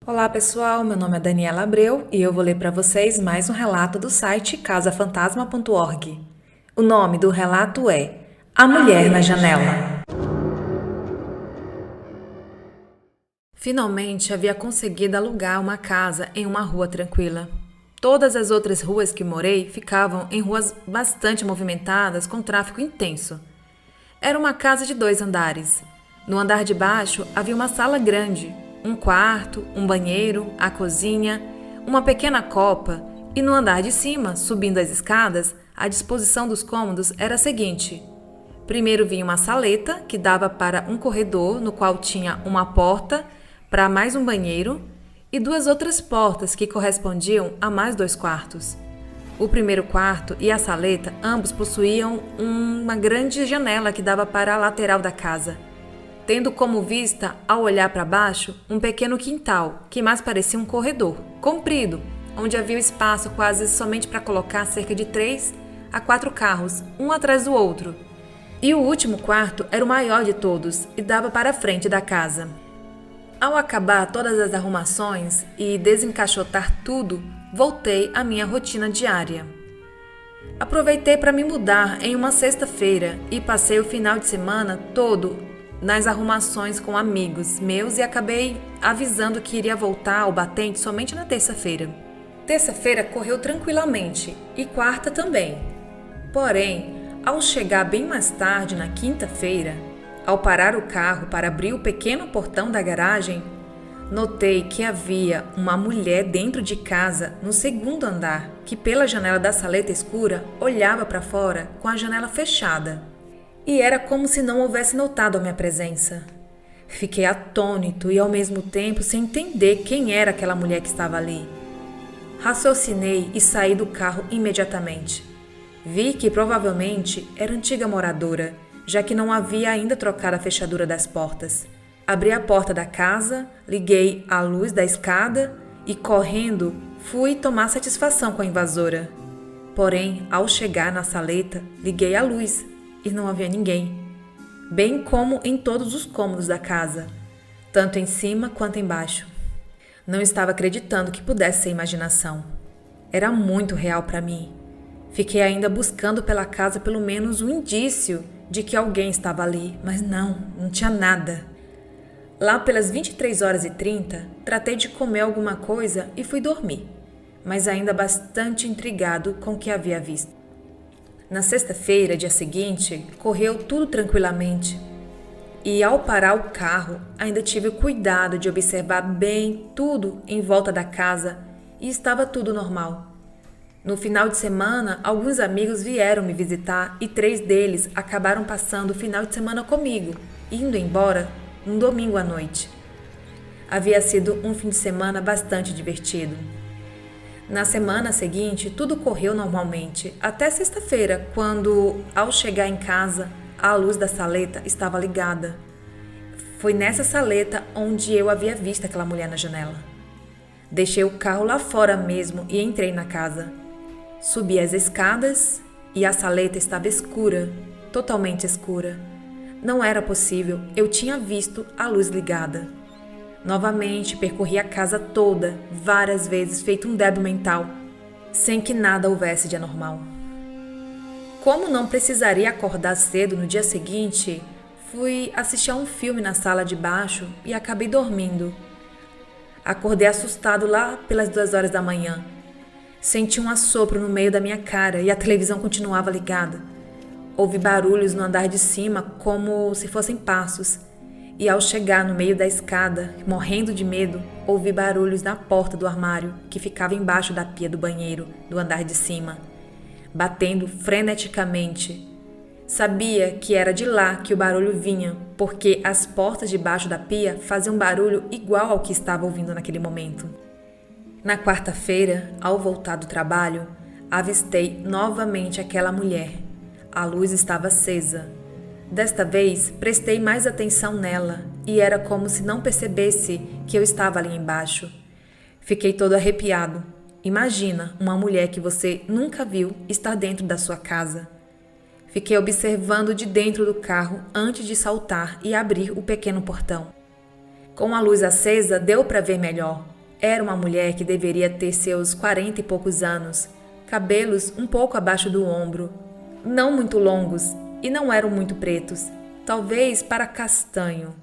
Olá pessoal, meu nome é Daniela Abreu e eu vou ler para vocês mais um relato do site casafantasma.org. O nome do relato é A Mulher na Janela. Finalmente havia conseguido alugar uma casa em uma rua tranquila. Todas as outras ruas que morei ficavam em ruas bastante movimentadas com tráfego intenso. Era uma casa de 2 andares. No andar de baixo havia uma sala grande, um quarto, um banheiro, a cozinha, uma pequena copa, e no andar de cima, subindo as escadas, a disposição dos cômodos era a seguinte. Primeiro vinha uma saleta que dava para um corredor no qual tinha uma porta para mais um banheiro e 2 outras portas que correspondiam a mais 2 quartos. O primeiro quarto e a saleta ambos possuíam uma grande janela que dava para a lateral da casa, tendo como vista, ao olhar para baixo, um pequeno quintal, que mais parecia um corredor, comprido, onde havia espaço quase somente para colocar cerca de 3 a 4 carros, um atrás do outro. E o último quarto era o maior de todos e dava para a frente da casa. Ao acabar todas as arrumações e desencaixotar tudo, voltei à minha rotina diária. Aproveitei para me mudar em uma sexta-feira e passei o final de semana todo nas arrumações com amigos meus e acabei avisando que iria voltar ao batente somente na terça-feira. Terça-feira correu tranquilamente e quarta também. Porém, ao chegar bem mais tarde na quinta-feira, ao parar o carro para abrir o pequeno portão da garagem, notei que havia uma mulher dentro de casa no segundo andar que pela janela da saleta escura olhava para fora com a janela fechada. E era como se não houvesse notado a minha presença. Fiquei atônito e ao mesmo tempo sem entender quem era aquela mulher que estava ali. Raciocinei e saí do carro imediatamente. Vi que provavelmente era antiga moradora, já que não havia ainda trocado a fechadura das portas. Abri a porta da casa, liguei a luz da escada e, correndo, fui tomar satisfação com a invasora. Porém, ao chegar na saleta, liguei a luz e não havia ninguém, bem como em todos os cômodos da casa, tanto em cima quanto embaixo. Não estava acreditando que pudesse ser imaginação. Era muito real para mim. Fiquei ainda buscando pela casa pelo menos um indício de que alguém estava ali, mas não tinha nada. Lá pelas 23h30, tratei de comer alguma coisa e fui dormir, mas ainda bastante intrigado com o que havia visto. Na sexta-feira, dia seguinte, correu tudo tranquilamente. E ao parar o carro, ainda tive o cuidado de observar bem tudo em volta da casa e estava tudo normal. No final de semana, alguns amigos vieram me visitar e 3 deles acabaram passando o final de semana comigo, indo embora um domingo à noite. Havia sido um fim de semana bastante divertido. Na semana seguinte, tudo correu normalmente, até sexta-feira, quando, ao chegar em casa, a luz da saleta estava ligada. Foi nessa saleta onde eu havia visto aquela mulher na janela. Deixei o carro lá fora mesmo e entrei na casa. Subi as escadas e a saleta estava escura, totalmente escura. Não era possível, eu tinha visto a luz ligada. Novamente percorri a casa toda, várias vezes, feito um débil mental, sem que nada houvesse de anormal. Como não precisaria acordar cedo no dia seguinte, fui assistir a um filme na sala de baixo e acabei dormindo. Acordei assustado lá pelas 2h da manhã. Senti um assopro no meio da minha cara e a televisão continuava ligada. Ouvi barulhos no andar de cima como se fossem passos. E ao chegar no meio da escada, morrendo de medo, ouvi barulhos na porta do armário, que ficava embaixo da pia do banheiro, do andar de cima, batendo freneticamente. Sabia que era de lá que o barulho vinha, porque as portas debaixo da pia faziam barulho igual ao que estava ouvindo naquele momento. Na quarta-feira, ao voltar do trabalho, avistei novamente aquela mulher. A luz estava acesa. Desta vez, prestei mais atenção nela e era como se não percebesse que eu estava ali embaixo. Fiquei todo arrepiado. Imagina uma mulher que você nunca viu estar dentro da sua casa. Fiquei observando de dentro do carro antes de saltar e abrir o pequeno portão. Com a luz acesa, deu para ver melhor. Era uma mulher que deveria ter seus 40 e poucos anos, cabelos um pouco abaixo do ombro, não muito longos e não eram muito pretos, talvez para castanho.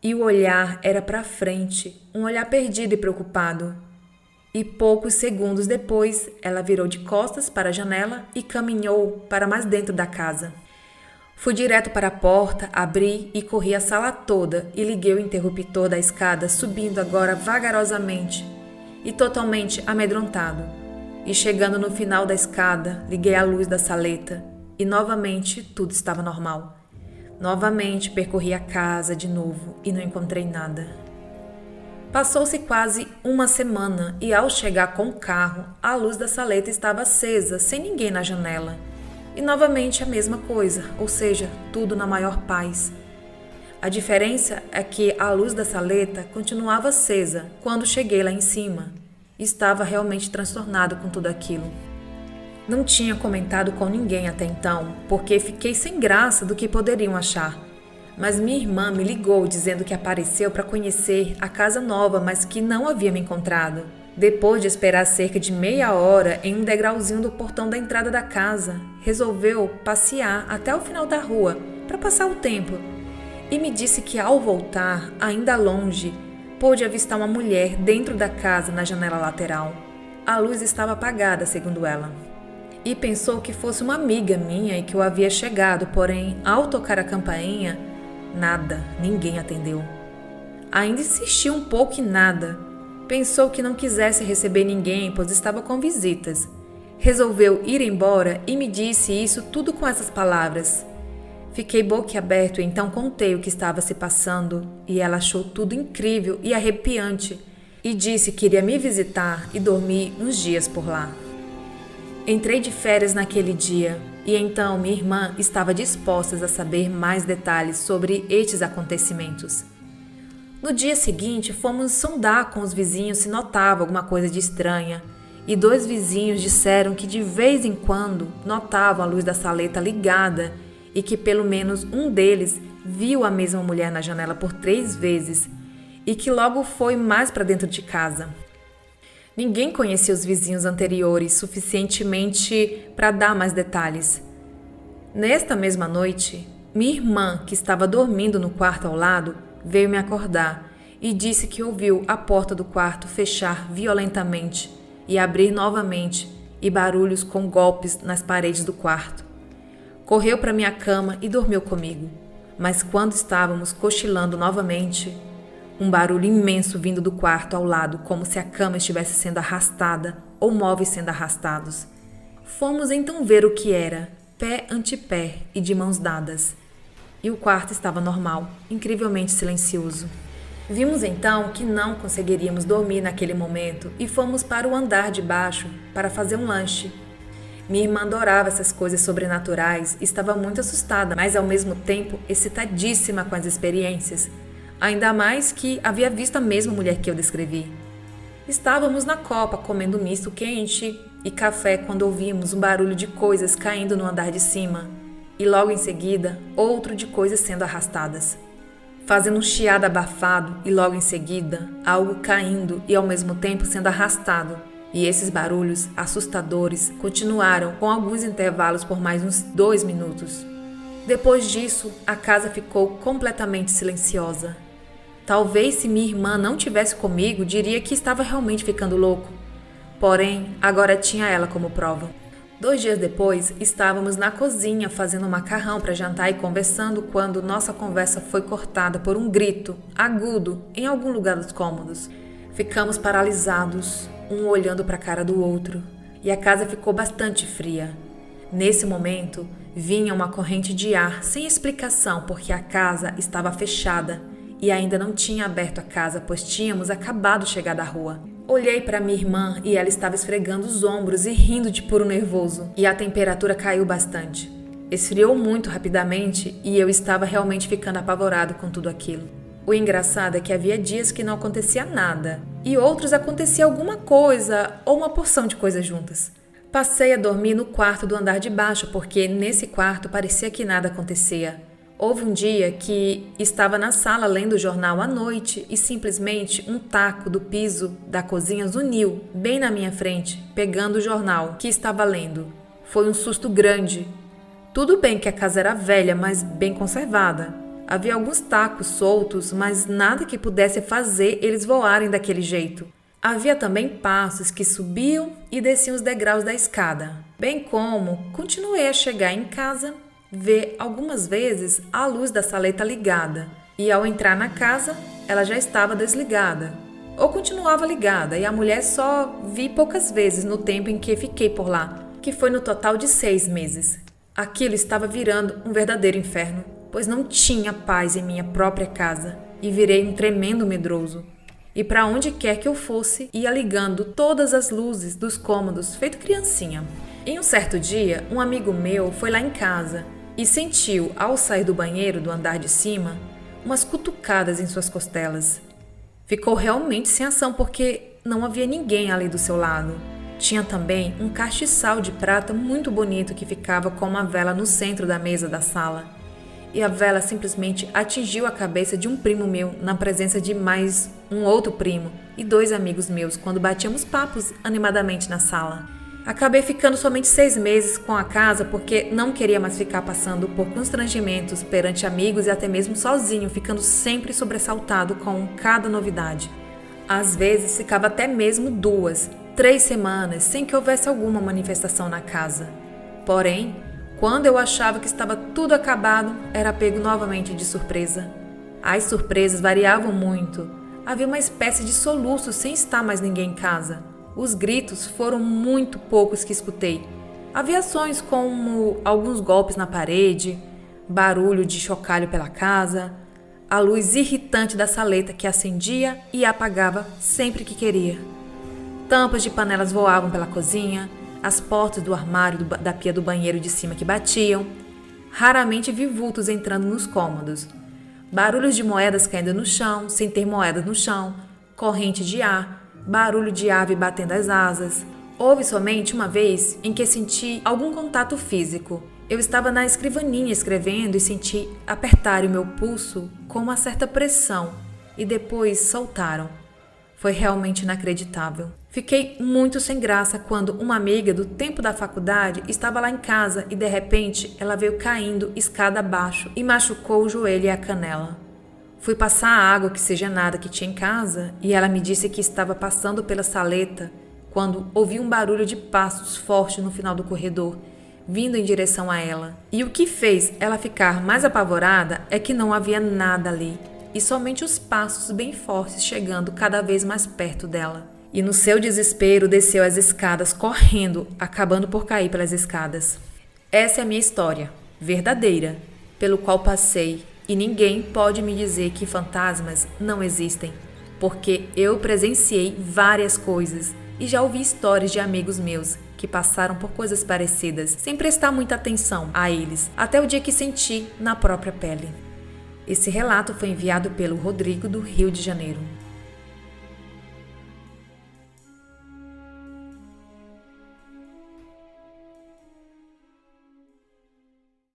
E o olhar era para frente, um olhar perdido e preocupado. E poucos segundos depois, ela virou de costas para a janela e caminhou para mais dentro da casa. Fui direto para a porta, abri e corri a sala toda e liguei o interruptor da escada, subindo agora vagarosamente e totalmente amedrontado. E chegando no final da escada, liguei a luz da saleta e novamente tudo estava normal. Novamente percorri a casa de novo e não encontrei nada. Passou-se quase uma semana e ao chegar com o carro, a luz da saleta estava acesa, sem ninguém na janela. E novamente a mesma coisa, ou seja, tudo na maior paz. A diferença é que a luz da saleta continuava acesa quando cheguei lá em cima. Estava realmente transtornado com tudo aquilo. Não tinha comentado com ninguém até então, porque fiquei sem graça do que poderiam achar. Mas minha irmã me ligou dizendo que apareceu para conhecer a casa nova, mas que não havia me encontrado. Depois de esperar cerca de meia hora em um degrauzinho do portão da entrada da casa, resolveu passear até o final da rua para passar o tempo. E me disse que ao voltar, ainda longe, pôde avistar uma mulher dentro da casa na janela lateral. A luz estava apagada, segundo ela. E pensou que fosse uma amiga minha e que eu havia chegado, porém, ao tocar a campainha, nada, ninguém atendeu. Ainda insistiu um pouco e nada. Pensou que não quisesse receber ninguém, pois estava com visitas. Resolveu ir embora e me disse isso tudo com essas palavras. Fiquei boquiaberto e então contei o que estava se passando e ela achou tudo incrível e arrepiante e disse que iria me visitar e dormir uns dias por lá. Entrei de férias naquele dia e então minha irmã estava disposta a saber mais detalhes sobre estes acontecimentos. No dia seguinte, fomos sondar com os vizinhos se notava alguma coisa de estranha, e 2 vizinhos disseram que de vez em quando notavam a luz da saleta ligada e que pelo menos um deles viu a mesma mulher na janela por 3 vezes e que logo foi mais para dentro de casa. Ninguém conhecia os vizinhos anteriores suficientemente para dar mais detalhes. Nesta mesma noite, minha irmã, que estava dormindo no quarto ao lado, veio me acordar e disse que ouviu a porta do quarto fechar violentamente e abrir novamente e barulhos com golpes nas paredes do quarto. Correu para minha cama e dormiu comigo, mas quando estávamos cochilando novamente, um barulho imenso vindo do quarto ao lado, como se a cama estivesse sendo arrastada ou móveis sendo arrastados. Fomos então ver o que era, pé ante pé e de mãos dadas. E o quarto estava normal, incrivelmente silencioso. Vimos então que não conseguiríamos dormir naquele momento e fomos para o andar de baixo para fazer um lanche. Minha irmã adorava essas coisas sobrenaturais e estava muito assustada, mas ao mesmo tempo excitadíssima com as experiências. Ainda mais que havia visto a mesma mulher que eu descrevi. Estávamos na copa comendo misto quente e café quando ouvimos um barulho de coisas caindo no andar de cima e logo em seguida outro de coisas sendo arrastadas, fazendo um chiado abafado e logo em seguida algo caindo e ao mesmo tempo sendo arrastado. E esses barulhos assustadores continuaram com alguns intervalos por mais uns 2 minutos. Depois disso, a casa ficou completamente silenciosa. Talvez se minha irmã não tivesse comigo, diria que estava realmente ficando louco. Porém, agora tinha ela como prova. 2 dias depois, estávamos na cozinha fazendo macarrão para jantar e conversando quando nossa conversa foi cortada por um grito agudo em algum lugar dos cômodos. Ficamos paralisados, um olhando para a cara do outro, e a casa ficou bastante fria. Nesse momento, vinha uma corrente de ar sem explicação porque a casa estava fechada e ainda não tinha aberto a casa, pois tínhamos acabado de chegar da rua. Olhei para minha irmã e ela estava esfregando os ombros e rindo de puro nervoso, e a temperatura caiu bastante. Esfriou muito rapidamente e eu estava realmente ficando apavorado com tudo aquilo. O engraçado é que havia dias que não acontecia nada, e outros acontecia alguma coisa ou uma porção de coisas juntas. Passei a dormir no quarto do andar de baixo, porque nesse quarto parecia que nada acontecia. Houve um dia que estava na sala lendo o jornal à noite e simplesmente um taco do piso da cozinha zuniu bem na minha frente, pegando o jornal que estava lendo. Foi um susto grande. Tudo bem que a casa era velha, mas bem conservada. Havia alguns tacos soltos, mas nada que pudesse fazer eles voarem daquele jeito. Havia também passos que subiam e desciam os degraus da escada, bem como continuei a chegar em casa, ver algumas vezes a luz da saleta ligada, e ao entrar na casa, ela já estava desligada, ou continuava ligada, e a mulher só vi poucas vezes no tempo em que fiquei por lá, que foi no total de 6 meses. Aquilo estava virando um verdadeiro inferno, pois não tinha paz em minha própria casa, e virei um tremendo medroso. E para onde quer que eu fosse, ia ligando todas as luzes dos cômodos, feito criancinha. Em um certo dia, um amigo meu foi lá em casa e sentiu, ao sair do banheiro do andar de cima, umas cutucadas em suas costelas. Ficou realmente sem ação porque não havia ninguém ali do seu lado. Tinha também um castiçal de prata muito bonito que ficava com uma vela no centro da mesa da sala. E a vela simplesmente atingiu a cabeça de um primo meu na presença de mais um outro primo e 2 amigos meus quando batíamos papos animadamente na sala. Acabei ficando somente 6 meses com a casa porque não queria mais ficar passando por constrangimentos perante amigos e até mesmo sozinho, ficando sempre sobressaltado com cada novidade. Às vezes ficava até mesmo 2, 3 semanas sem que houvesse alguma manifestação na casa. Porém, quando eu achava que estava tudo acabado, era pego novamente de surpresa. As surpresas variavam muito. Havia uma espécie de soluço sem estar mais ninguém em casa. Os gritos foram muito poucos que escutei. Havia sons como alguns golpes na parede, barulho de chocalho pela casa, a luz irritante da saleta que acendia e apagava sempre que queria. Tampas de panelas voavam pela cozinha, as portas do armário da pia do banheiro de cima que batiam. Raramente vi vultos entrando nos cômodos. Barulhos de moedas caindo no chão, sem ter moedas no chão, corrente de ar, barulho de ave batendo as asas. Houve somente uma vez em que senti algum contato físico. Eu estava na escrivaninha escrevendo e senti apertar o meu pulso com uma certa pressão e depois soltaram. Foi realmente inacreditável. Fiquei muito sem graça quando uma amiga do tempo da faculdade estava lá em casa e de repente ela veio caindo escada abaixo e machucou o joelho e a canela. Fui passar a água oxigenada que tinha em casa e ela me disse que estava passando pela saleta quando ouvi um barulho de passos forte no final do corredor, vindo em direção a ela. E o que fez ela ficar mais apavorada é que não havia nada ali, e somente os passos bem fortes chegando cada vez mais perto dela. E no seu desespero desceu as escadas correndo, acabando por cair pelas escadas. Essa é a minha história, verdadeira, pelo qual passei. E ninguém pode me dizer que fantasmas não existem, porque eu presenciei várias coisas e já ouvi histórias de amigos meus que passaram por coisas parecidas, sem prestar muita atenção a eles, até o dia que senti na própria pele. Esse relato foi enviado pelo Rodrigo, do Rio de Janeiro.